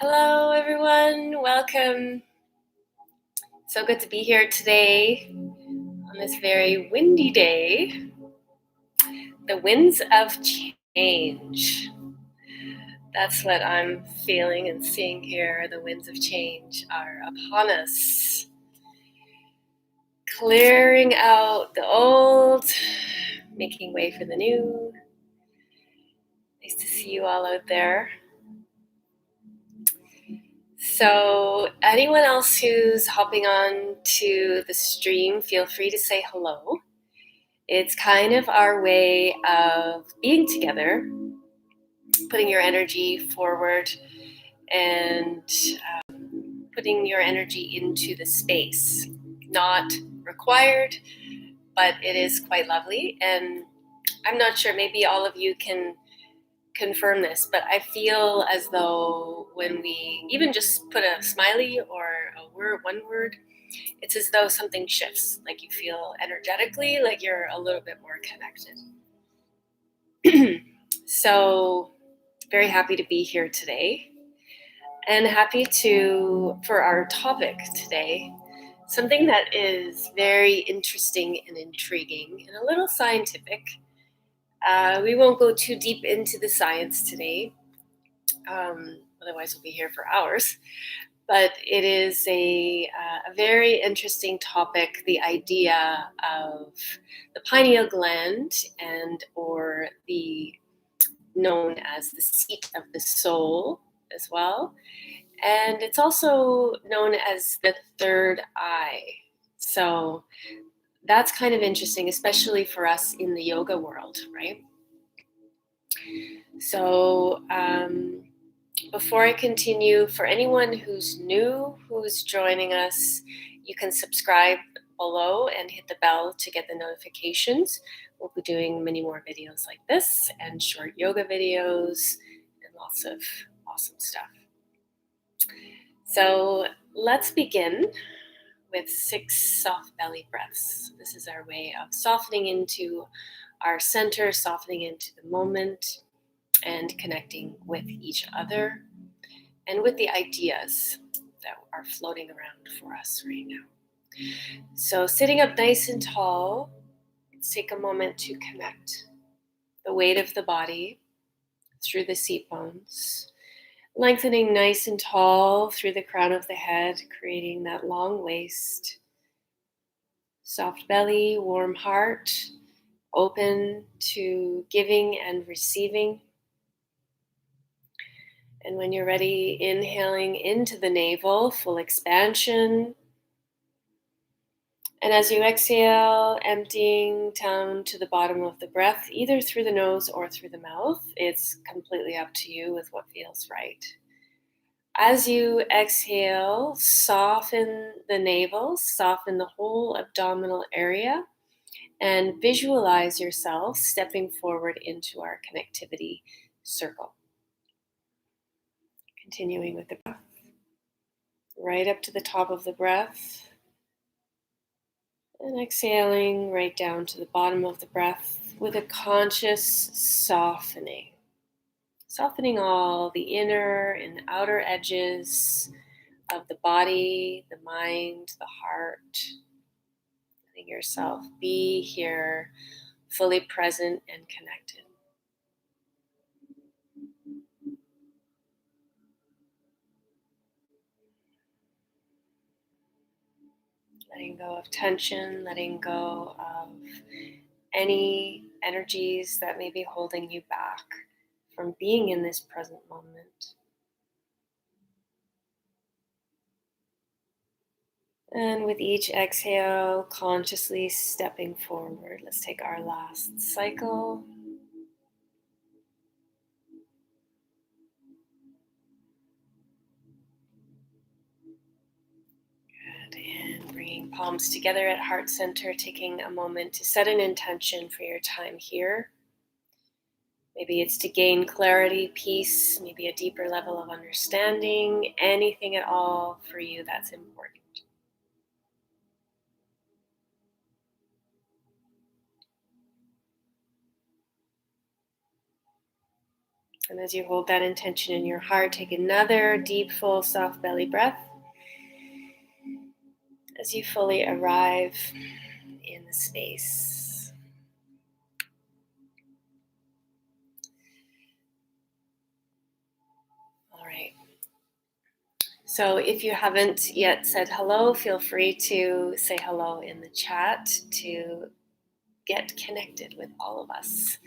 Hello, everyone. Welcome. So good to be here today on this very windy day. The winds of change. That's what I'm feeling and seeing here. The winds of change are upon us. Clearing out the old, making way for the new. Nice to see you all out there. So anyone else who's hopping on to the stream, feel free to say hello. It's kind of our way of being together, putting your energy forward and putting your energy into the space. Not required, but it is quite lovely. And I'm not sure, maybe all of you can confirm this, but I feel as though when we even just put a smiley or a word, one word, it's as though something shifts, like you feel energetically like you're a little bit more connected. So very happy to be here today and happy for our topic today, something that is very interesting and intriguing and a little scientific. We won't go too deep into the science today, otherwise we'll be here for hours. But it is a very interesting topic, the idea of the pineal gland or known as the seat of the soul as well. And it's also known as the third eye. So that's kind of interesting, especially for us in the yoga world, right? So before I continue, for anyone who's new, who's joining us, you can subscribe below and hit the bell to get the notifications. We'll be doing many more videos like this and short yoga videos and lots of awesome stuff. So let's begin with 6 soft belly breaths. This is our way of softening into our center, softening into the moment, and connecting with each other and with the ideas that are floating around for us right now. So sitting up nice and tall, let's take a moment to connect the weight of the body through the seat bones, lengthening nice and tall through the crown of the head, creating that long waist, soft belly, warm heart, open to giving and receiving. And when you're ready, inhaling into the navel, full expansion. And as you exhale, emptying down to the bottom of the breath, either through the nose or through the mouth. It's completely up to you with what feels right. As you exhale, soften the navel, soften the whole abdominal area, and visualize yourself stepping forward into our connectivity circle. Continuing with the breath, right up to the top of the breath, and exhaling right down to the bottom of the breath with a conscious softening. Softening all the inner and outer edges of the body, the mind, the heart. Letting yourself be here, fully present and connected. Letting go of tension, letting go of any energies that may be holding you back from being in this present moment. And with each exhale, consciously stepping forward. Let's take our last cycle. Good. And bringing palms together at heart center, taking a moment to set an intention for your time here. Maybe it's to gain clarity, peace, maybe a deeper level of understanding, anything at all for you that's important. And as you hold that intention in your heart, take another deep, full, soft belly breath as you fully arrive in the space. All right. So if you haven't yet said hello, feel free to say hello in the chat to get connected with all of us.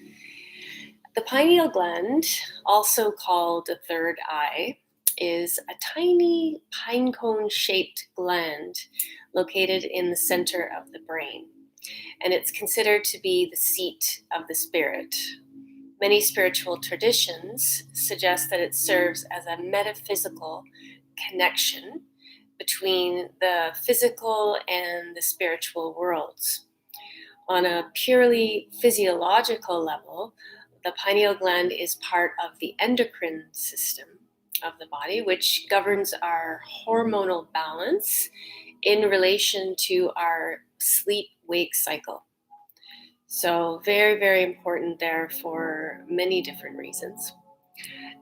The pineal gland, also called the third eye, is a tiny pine cone shaped gland located in the center of the brain. And it's considered to be the seat of the spirit. Many spiritual traditions suggest that it serves as a metaphysical connection between the physical and the spiritual worlds. On a purely physiological level, the pineal gland is part of the endocrine system of the body, which governs our hormonal balance in relation to our sleep-wake cycle. So very, very important there for many different reasons.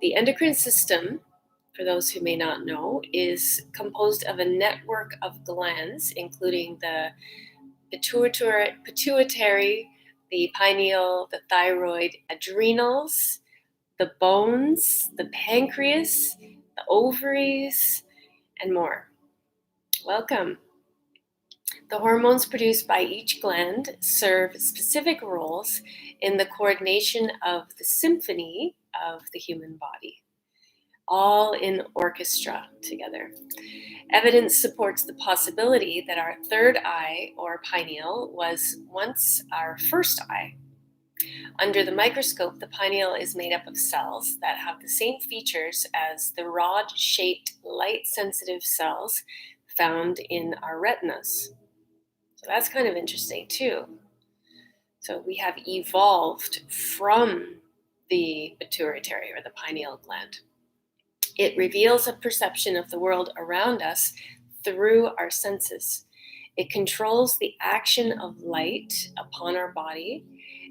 The endocrine system, for those who may not know, is composed of a network of glands, including the pituitary, the pineal, the thyroid, adrenals, the bones, the pancreas, the ovaries, and more. Welcome. The hormones produced by each gland serve specific roles in the coordination of the symphony of the human body, all in orchestra together. Evidence supports the possibility that our third eye, or pineal, was once our first eye. Under the microscope, the pineal is made up of cells that have the same features as the rod-shaped light-sensitive cells found in our retinas. So that's kind of interesting too. So we have evolved from the pituitary, or the pineal gland. It reveals a perception of the world around us through our senses. It controls the action of light upon our body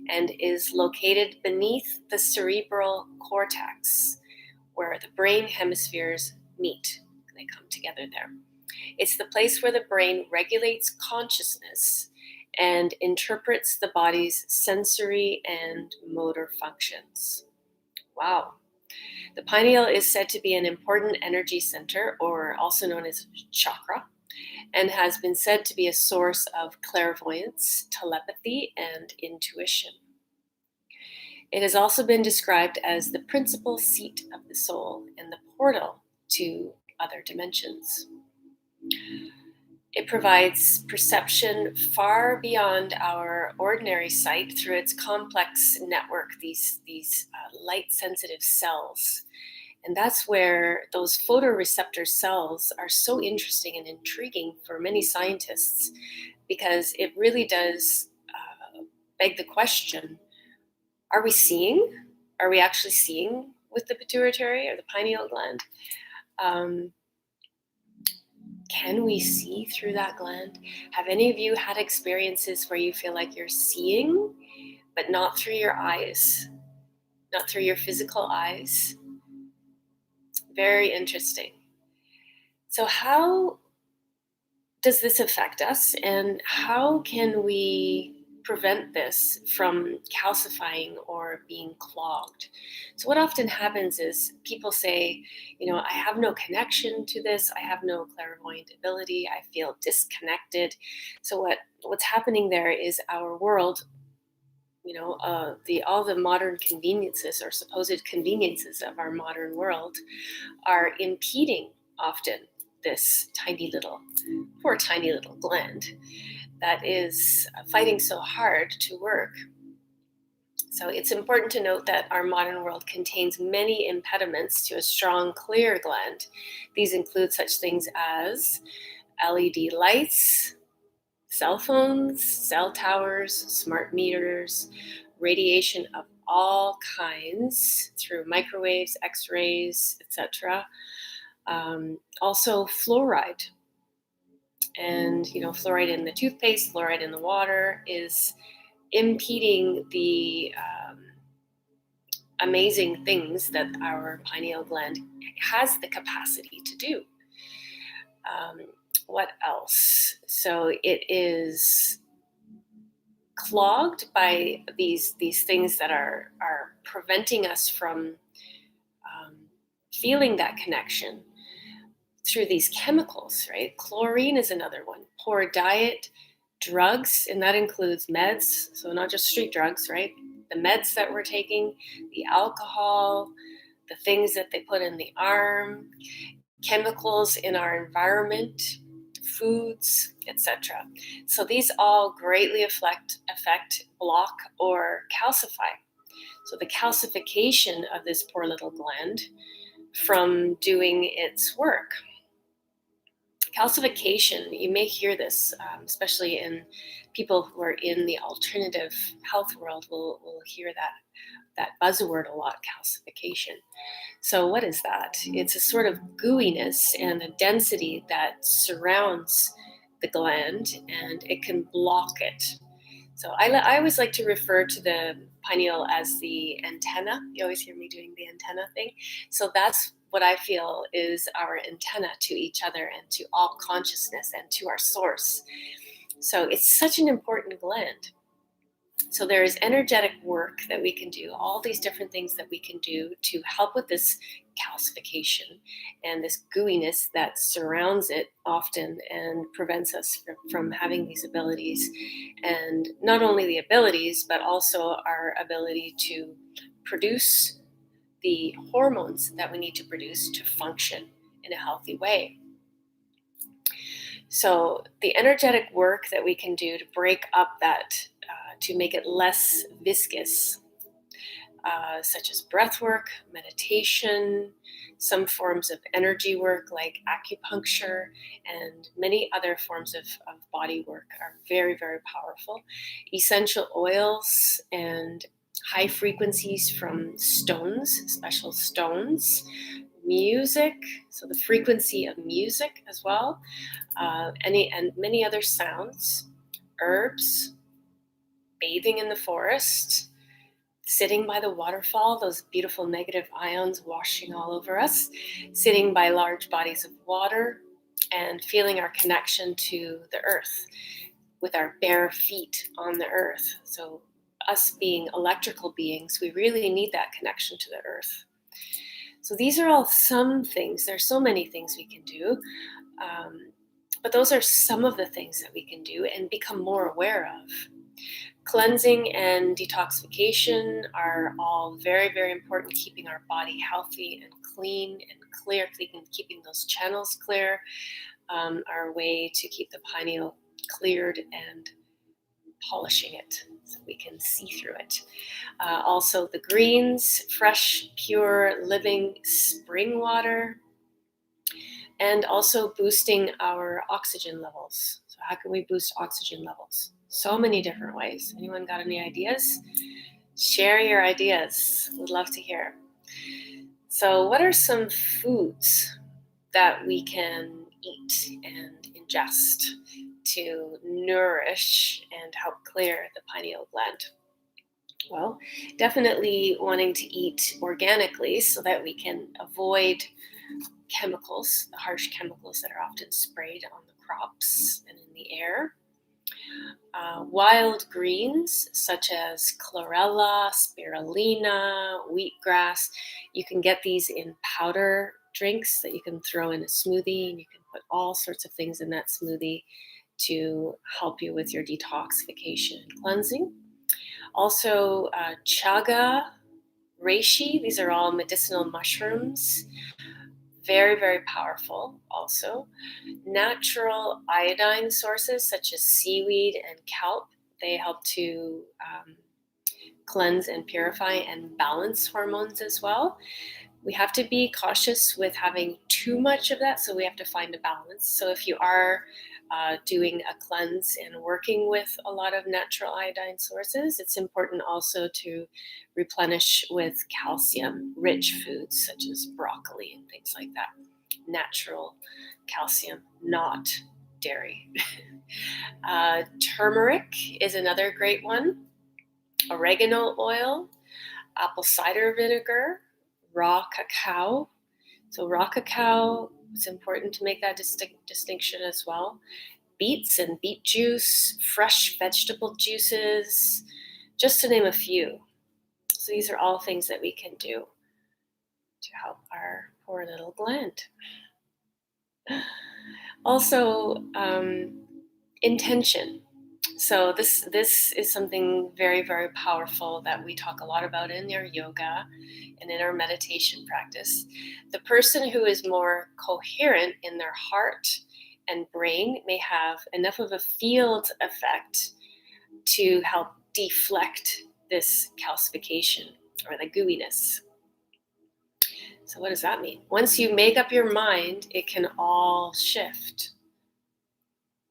and is located beneath the cerebral cortex, where the brain hemispheres meet. They come together there. It's the place where the brain regulates consciousness and interprets the body's sensory and motor functions. Wow. The pineal is said to be an important energy center, or also known as chakra, and has been said to be a source of clairvoyance, telepathy, and intuition. It has also been described as the principal seat of the soul and the portal to other dimensions. It provides perception far beyond our ordinary sight through its complex network, these light-sensitive cells. And that's where those photoreceptor cells are so interesting and intriguing for many scientists, because it really does beg the question, are we seeing? Are we actually seeing with the pituitary or the pineal gland? Can we see through that gland? Have any of you had experiences where you feel like you're seeing, but not through your eyes, not through your physical eyes? Very interesting. So how does this affect us, and how can we prevent this from calcifying or being clogged? So what often happens is people say, I have no connection to this. I have no clairvoyant ability. I feel disconnected. So what's happening there is our world, all the modern conveniences or supposed conveniences of our modern world are impeding often this poor tiny little gland that is fighting so hard to work. So it's important to note that our modern world contains many impediments to a strong, clear gland. These include such things as LED lights, cell phones, cell towers, smart meters, radiation of all kinds through microwaves, X-rays, etc. Also fluoride. And, fluoride in the toothpaste, fluoride in the water is impeding the amazing things that our pineal gland has the capacity to do. What else? So it is clogged by these things that are preventing us from feeling that connection through these chemicals, right? Chlorine is another one. Poor diet, drugs, and that includes meds. So not just street drugs, right? The meds that we're taking, the alcohol, the things that they put in the arm, chemicals in our environment, foods, etc. So these all greatly affect, block, or calcify. So the calcification of this poor little gland from doing its work. Calcification, you may hear this, especially in people who are in the alternative health world will hear that buzzword a lot, calcification. So what is that? It's a sort of gooiness and a density that surrounds the gland, and it can block it. So I always like to refer to the pineal as the antenna. You always hear me doing the antenna thing. So that's what I feel is our antenna to each other and to all consciousness and to our source. So it's such an important gland. So there is energetic work that we can do, all these different things that we can do to help with this calcification and this gooiness that surrounds it often and prevents us from having these abilities. And not only the abilities, but also our ability to produce the hormones that we need to produce to function in a healthy way. So the energetic work that we can do to break up that, to make it less viscous, such as breath work, meditation, some forms of energy work like acupuncture, and many other forms of body work are very, very powerful. Essential oils and high frequencies from stones, special stones, music, so the frequency of music as well, and many other sounds, herbs, bathing in the forest, sitting by the waterfall, those beautiful negative ions washing all over us, sitting by large bodies of water, and feeling our connection to the earth with our bare feet on the earth. So us being electrical beings, we really need that connection to the earth. So these are all some things. There's so many things we can do. But those are some of the things that we can do and become more aware of. Cleansing and detoxification are all very, very important, keeping our body healthy and clean and clear, keeping those channels clear, are a way to keep the pineal cleared and polishing it so we can see through it. Also the greens, fresh, pure, living spring water, and also boosting our oxygen levels. So how can we boost oxygen levels? So many different ways. Anyone got any ideas? Share your ideas. Would love to hear. So what are some foods that we can eat and ingest to nourish and help clear the pineal gland? Well, definitely wanting to eat organically so that we can avoid chemicals, the harsh chemicals that are often sprayed on the crops and in the air. Wild greens such as chlorella, spirulina, wheatgrass. You can get these in powder drinks that you can throw in a smoothie, and you can put all sorts of things in that smoothie to help you with your detoxification and cleansing. Also, chaga, reishi, these are all medicinal mushrooms. Very, very powerful also. Natural iodine sources such as seaweed and kelp, they help to cleanse and purify and balance hormones as well. We have to be cautious with having too much of that, so we have to find a balance. So if you are doing a cleanse and working with a lot of natural iodine sources, it's important also to replenish with calcium-rich foods such as broccoli and things like that. Natural calcium, not dairy. Turmeric is another great one. Oregano oil, apple cider vinegar, raw cacao. So raw cacao, it's important to make that distinction as well. Beets and beet juice, fresh vegetable juices, just to name a few. So these are all things that we can do to help our poor little gland. Also, intention. So this is something very, very powerful that we talk a lot about in our yoga and in our meditation practice. The person who is more coherent in their heart and brain may have enough of a field effect to help deflect this calcification or the gooiness. So what does that mean? Once you make up your mind, it can all shift.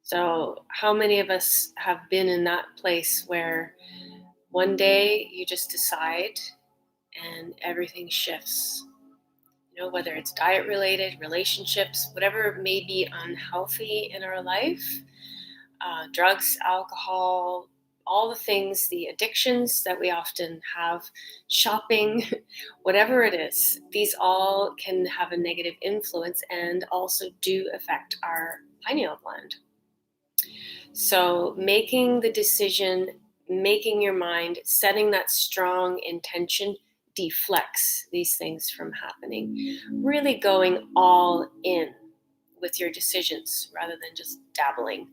So how many of us have been in that place where one day you just decide and everything shifts? You know, whether it's diet related, relationships, whatever may be unhealthy in our life, drugs, alcohol, all the things, the addictions that we often have, shopping, whatever it is, these all can have a negative influence and also do affect our pineal gland. So making the decision, making your mind, setting that strong intention deflects these things from happening. Really going all in with your decisions rather than just dabbling.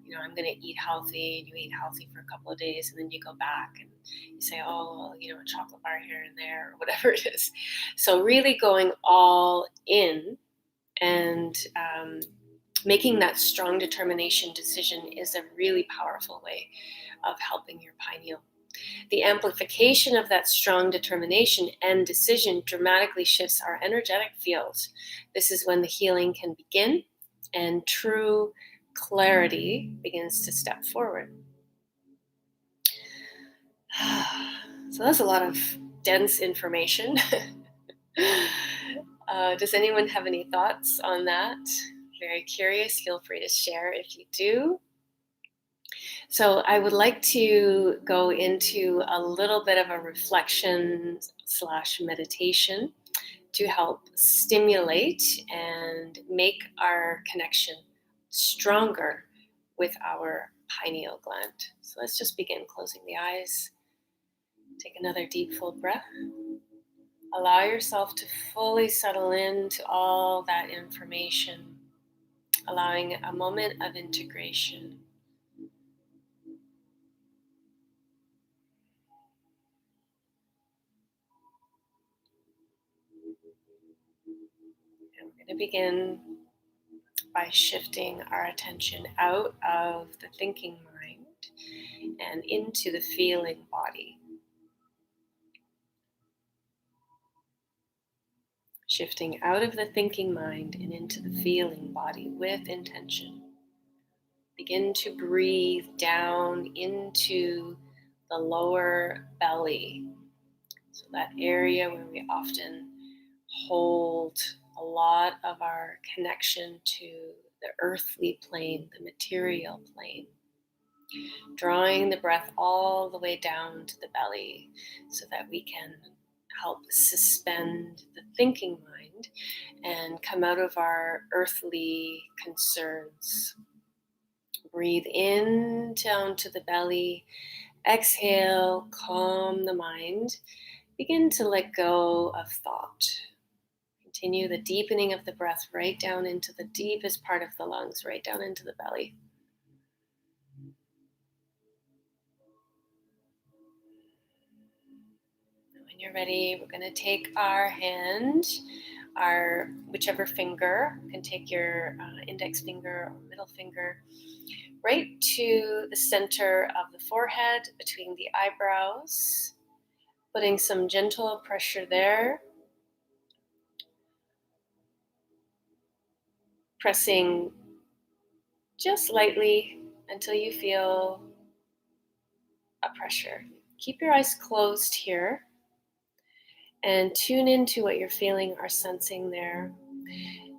You know, I'm going to eat healthy, and you eat healthy for a couple of days, and then you go back and you say, oh, well, you know, a chocolate bar here and there, or whatever it is. So really going all in and making that strong determination decision is a really powerful way of helping your pineal. The amplification of that strong determination and decision dramatically shifts our energetic field. This is when the healing can begin and true clarity begins to step forward. So that's a lot of dense information. Does anyone have any thoughts on that? Very curious. Feel free to share if you do. So I would like to go into a little bit of a reflection / meditation to help stimulate and make our connection stronger with our pineal gland. So let's just begin closing the eyes. Take another deep, full breath. Allow yourself to fully settle into all that information, allowing a moment of integration. And we're going to begin by shifting our attention out of the thinking mind and into the feeling body. Shifting out of the thinking mind and into the feeling body with intention. Begin to breathe down into the lower belly. So that area where we often hold a lot of our connection to the earthly plane, the material plane. Drawing the breath all the way down to the belly so that we can help suspend the thinking mind and come out of our earthly concerns. Breathe in down to the belly. Exhale, calm the mind. Begin to let go of thought. Continue the deepening of the breath right down into the deepest part of the lungs, right down into the belly. When you're ready, we're going to take our hand, our whichever finger, you can take your index finger or middle finger, right to the center of the forehead, between the eyebrows, putting some gentle pressure there. Pressing just lightly until you feel a pressure. Keep your eyes closed here and tune into what you're feeling or sensing there.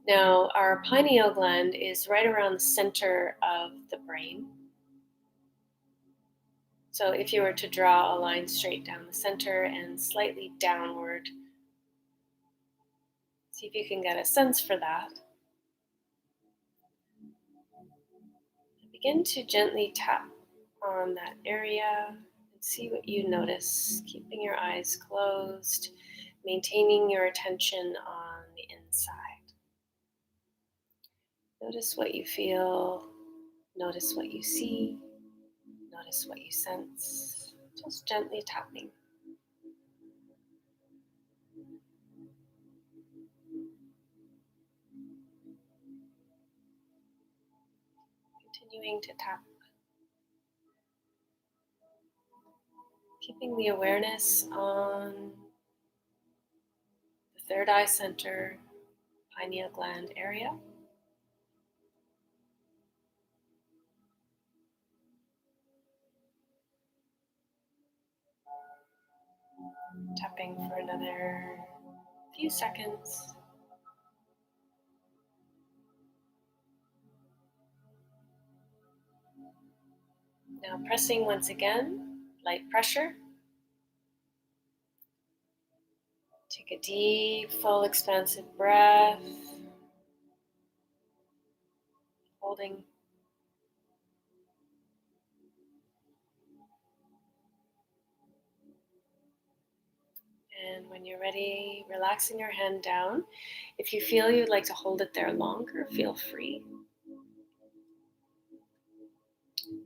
Now, our pineal gland is right around the center of the brain. So if you were to draw a line straight down the center and slightly downward, see if you can get a sense for that. Begin to gently tap on that area and see what you notice, keeping your eyes closed, maintaining your attention on the inside. Notice what you feel, notice what you see, notice what you sense, just gently tapping. Continuing to tap, keeping the awareness on the third eye center, pineal gland area. Tapping for another few seconds. Now pressing once again, light pressure. Take a deep, full, expansive breath. Holding. And when you're ready, relaxing your hand down. If you feel you'd like to hold it there longer, feel free.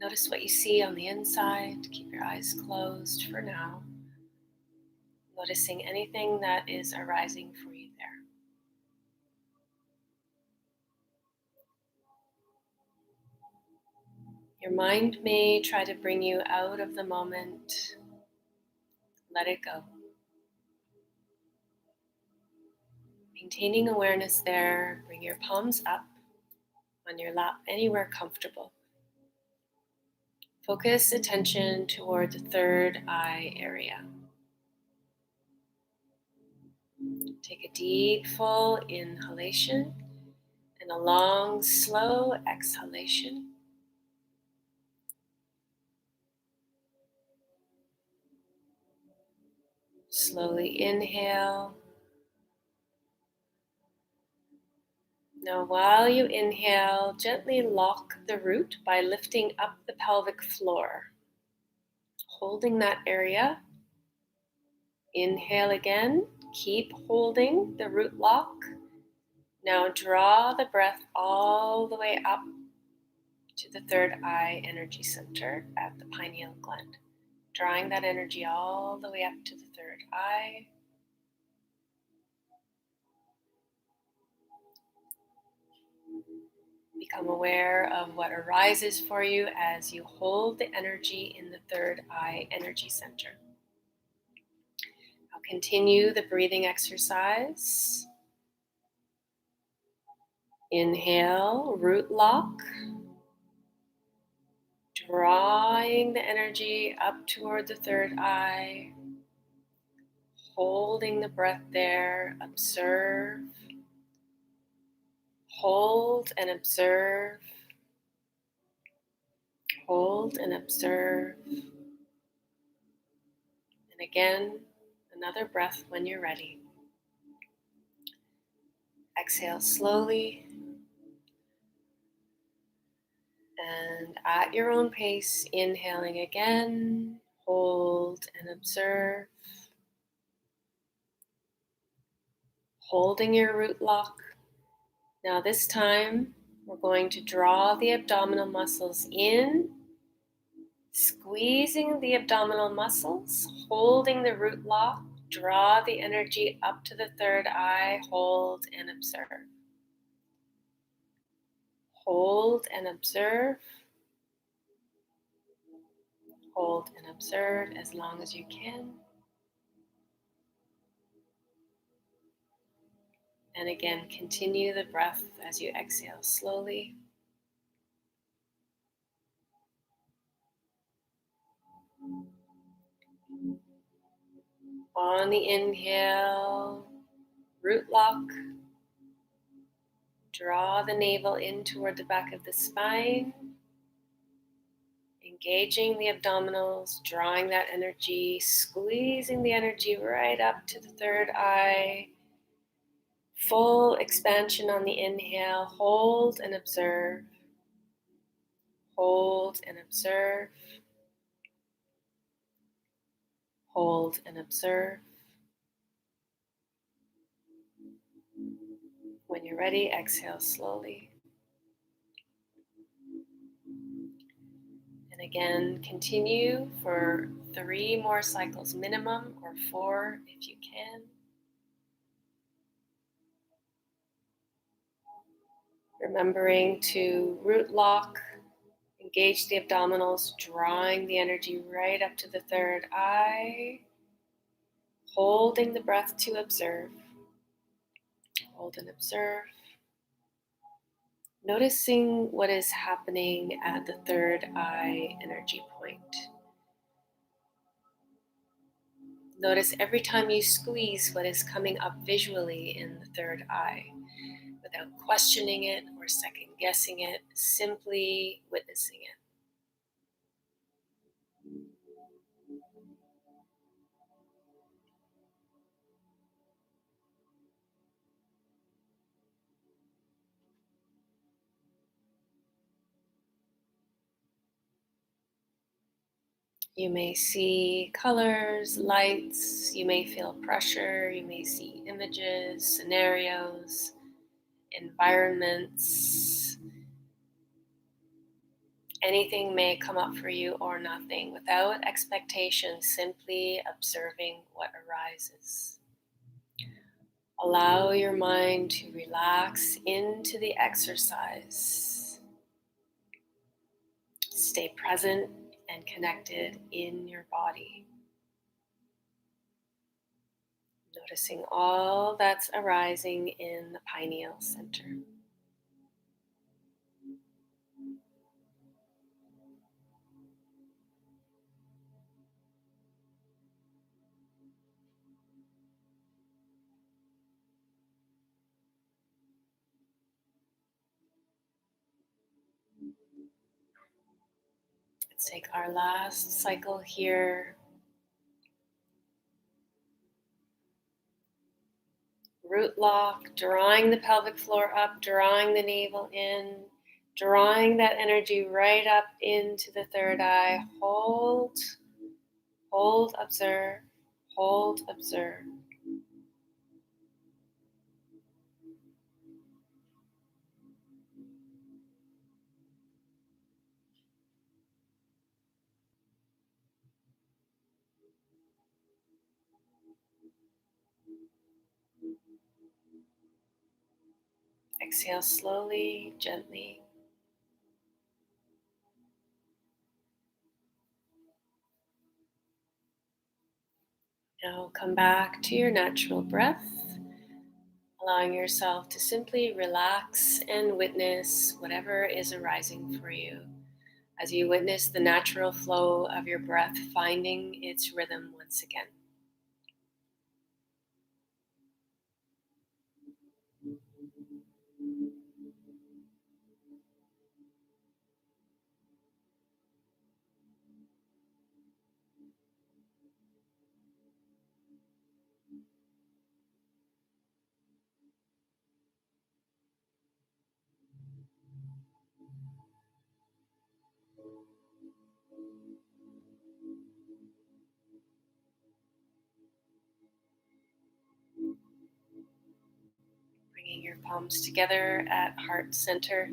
Notice what you see on the inside. Keep your eyes closed for now. Noticing anything that is arising for you there. Your mind may try to bring you out of the moment. Let it go. Maintaining awareness there, bring your palms up on your lap, anywhere comfortable. Focus attention toward the third eye area. Take a deep, full inhalation and a long, slow exhalation. Slowly inhale. Now, while you inhale, gently lock the root by lifting up the pelvic floor, holding that area. Inhale again, keep holding the root lock. Now draw the breath all the way up to the third eye energy center at the pineal gland. Drawing that energy all the way up to the third eye. Become aware of what arises for you as you hold the energy in the third eye energy center. Now continue the breathing exercise. Inhale, root lock. Drawing the energy up toward the third eye. Holding the breath there. Observe. Hold and observe. Hold and observe. And again, another breath when you're ready. Exhale slowly. And at your own pace, inhaling again. Hold and observe. Holding your root lock. Now this time, we're going to draw the abdominal muscles in, squeezing the abdominal muscles, holding the root lock, draw the energy up to the third eye, hold and observe. Hold and observe. Hold and observe as long as you can. And again, continue the breath as you exhale slowly. On the inhale, root lock. Draw the navel in toward the back of the spine. And Engaging the abdominals, drawing that energy, squeezing the energy right up to the third eye. Full expansion on the inhale. Hold and observe. Hold and observe. Hold and observe. When you're ready, exhale slowly. And again, continue for 3 more cycles minimum, or 4 if you can. Remembering to root lock, engage the abdominals, drawing the energy right up to the third eye. Holding the breath to observe. Hold and observe. Noticing what is happening at the third eye energy point. Notice every time you squeeze what is coming up visually in the third eye, without questioning it or second guessing it, simply witnessing it. You may see colors, lights, you may feel pressure, you may see images, scenarios, environments. Anything may come up for you or nothing, without expectation, simply observing what arises. Allow your mind to relax into the exercise. Stay present and connected in your body. Noticing all that's arising in the pineal center. Let's take our last cycle here. Root lock, drawing the pelvic floor up, drawing the navel in, drawing that energy right up into the third eye. Hold, hold, observe, hold, observe. Exhale slowly, gently. Now come back to your natural breath, allowing yourself to simply relax and witness whatever is arising for you as you witness the natural flow of your breath finding its rhythm once again. Bringing your palms together at heart center,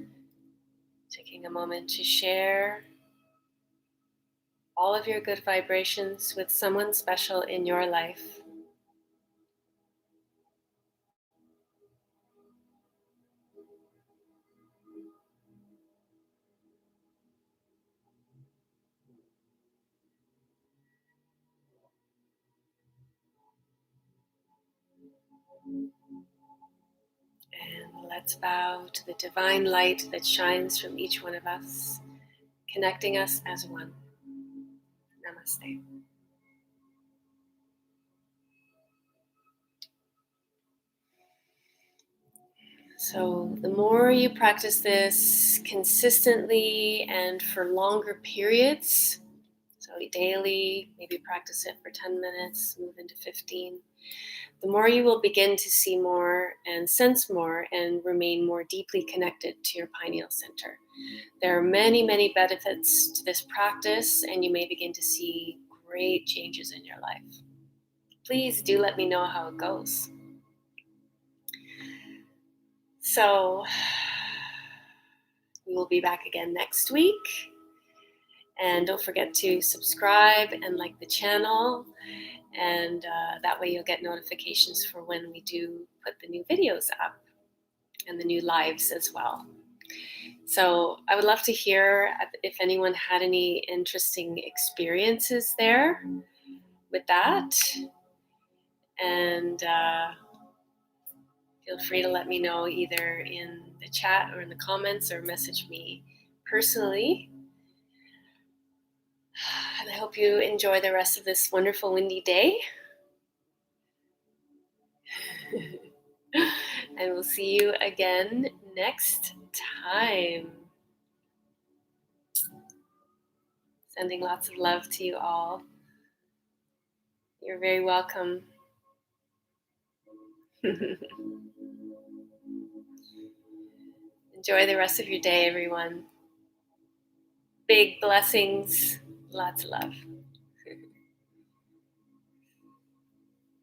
taking a moment to share all of your good vibrations with someone special in your life. And let's bow to the divine light that shines from each one of us, connecting us as one. Namaste. So the more you practice this consistently and for longer periods, so daily, maybe practice it for 10 minutes, move into 15, the more you will begin to see more and sense more and remain more deeply connected to your pineal center. There are many, many benefits to this practice, and you may begin to see great changes in your life. Please do let me know how it goes. So we will be back again next week. And don't forget to subscribe and like the channel. And that way you'll get notifications for when we do put the new videos up and the new lives as well. So I would love to hear if anyone had any interesting experiences there with that. And feel free to let me know either in the chat or in the comments or message me personally. And I hope you enjoy the rest of this wonderful windy day. And we'll see you again next time. Sending lots of love to you all. You're very welcome. Enjoy the rest of your day, everyone. Big blessings. Lots of love.